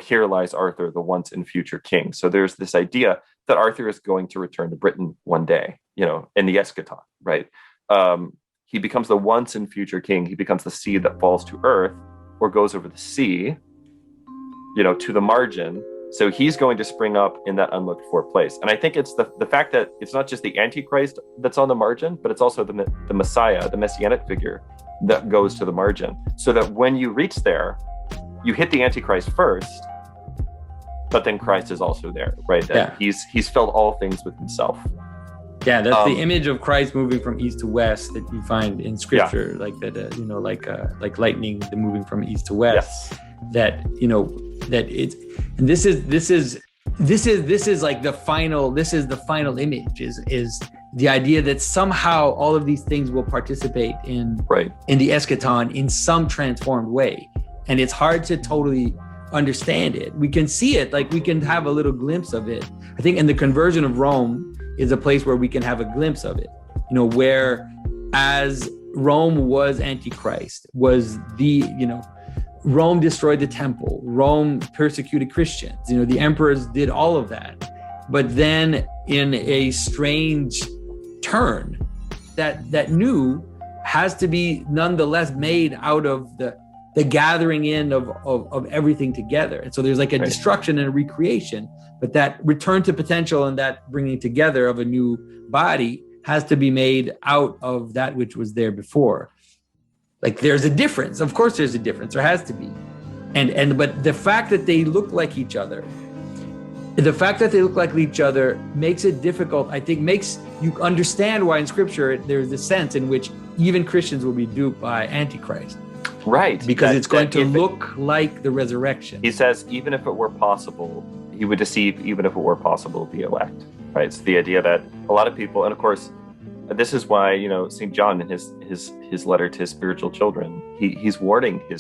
here lies Arthur, the once and future king. So there's this idea that Arthur is going to return to Britain one day, in the eschaton, right? He becomes the once and future king. He becomes the seed that falls to earth or goes over the sea, to the margin. So he's going to spring up in that unlooked for place. And I think it's the fact that it's not just the Antichrist that's on the margin, but it's also the Messiah, the messianic figure that goes to the margin. So that when you reach there, you hit the Antichrist first, but then Christ is also there, right? Yeah. He's filled all things with himself. Yeah, that's the image of Christ moving from east to west that you find in Scripture, like that. Like lightning, the moving from east to west. Yes. That it's, and this is like the final. This is the final image. Is the idea that somehow all of these things will participate in the eschaton in some transformed way, and it's hard to totally understand it. We can see it, like we can have a little glimpse of it. I think in the conversion of Rome is a place where we can have a glimpse of it, where as Rome was Antichrist, Rome destroyed the temple, Rome persecuted Christians, the emperors did all of that. But then in a strange turn, that new has to be nonetheless made out of the gathering in of everything together. And so there's like a destruction and a recreation, but that return to potential and that bringing together of a new body has to be made out of that which was there before. Like there's a difference. Of course there's a difference. There has to be. But the fact that they look like each other, makes it difficult, I think, makes you understand why in Scripture there's this sense in which even Christians will be duped by Antichrist. Right. Because it's going to look like the resurrection. He says, even if it were possible, he would deceive, even if it were possible, the elect. Right. It's the idea that a lot of people, and of course, this is why, St. John in his letter to his spiritual children, he's warning there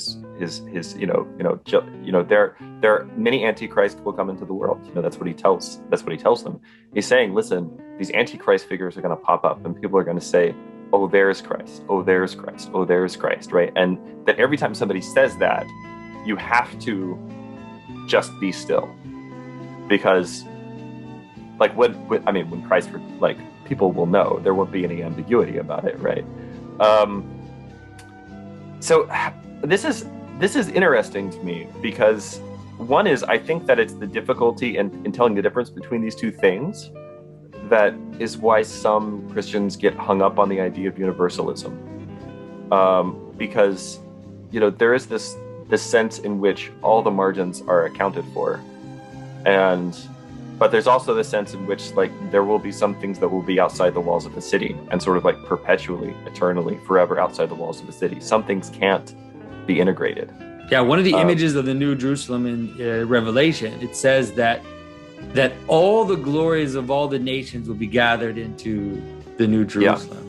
are many antichrists will come into the world. That's what he tells them. He's saying, listen, these antichrist figures are going to pop up and people are going to say, oh, there's Christ. Oh, there's Christ. Oh, there's Christ. Right. And that every time somebody says that, you have to just be still, because when Christ, people will know, there won't be any ambiguity about it, right? So this is interesting to me because one is, I think that it's the difficulty in telling the difference between these two things that is why some Christians get hung up on the idea of universalism, because there is this sense in which all the margins are accounted for, but there's also the sense in which there will be some things that will be outside the walls of the city and sort of perpetually, eternally, forever outside the walls of the city. Some things can't be integrated. Yeah, one of the images of the New Jerusalem in Revelation, it says that all the glories of all the nations will be gathered into the New Jerusalem.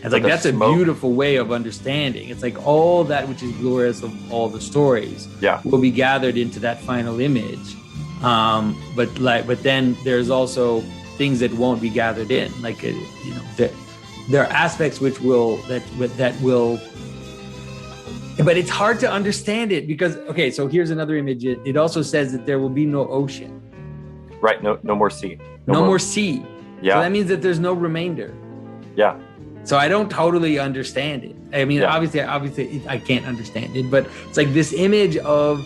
Yeah. It's that's a beautiful way of understanding. It's like all that which is glorious of all the stories will be gathered into that final image. But then there's also things that won't be gathered in, there are aspects which will, but it's hard to understand it because, so here's another image. It also says that there will be no ocean. Right. No more sea. No more sea. Yeah. So that means that there's no remainder. Yeah. So I don't totally understand it. I mean, obviously I can't understand it, but it's like this image of,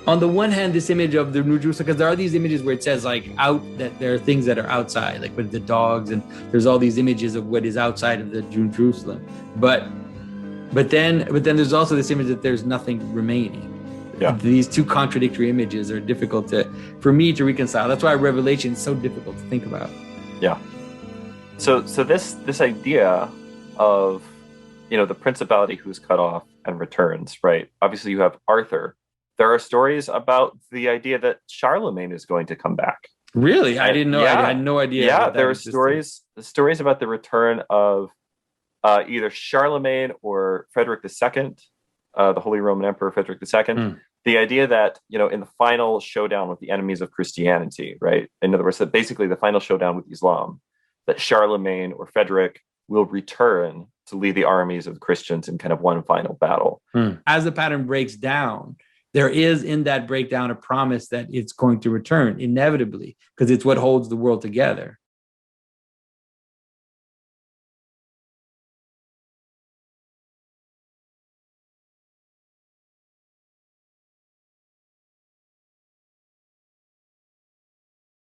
on the one hand, this image of the New Jerusalem, because there are these images where it says that there are things that are outside, like with the dogs, and there's all these images of what is outside of the New Jerusalem. But then there's also this image that there's nothing remaining. Yeah. These two contradictory images are difficult for me to reconcile. That's why Revelation is so difficult to think about. Yeah. So this idea of the principality who's cut off and returns, right? Obviously, you have Arthur. There are stories about the idea that Charlemagne is going to come back. Really? I didn't know. Yeah. I had no idea. Yeah, there are stories about the return of either Charlemagne or Frederick II, the Holy Roman Emperor Frederick II. The idea that, in the final showdown with the enemies of Christianity, right? In other words, that basically the final showdown with Islam, that Charlemagne or Frederick will return to lead the armies of Christians in kind of one final battle. As the pattern breaks down, there is in that breakdown a promise that it's going to return inevitably, because it's what holds the world together.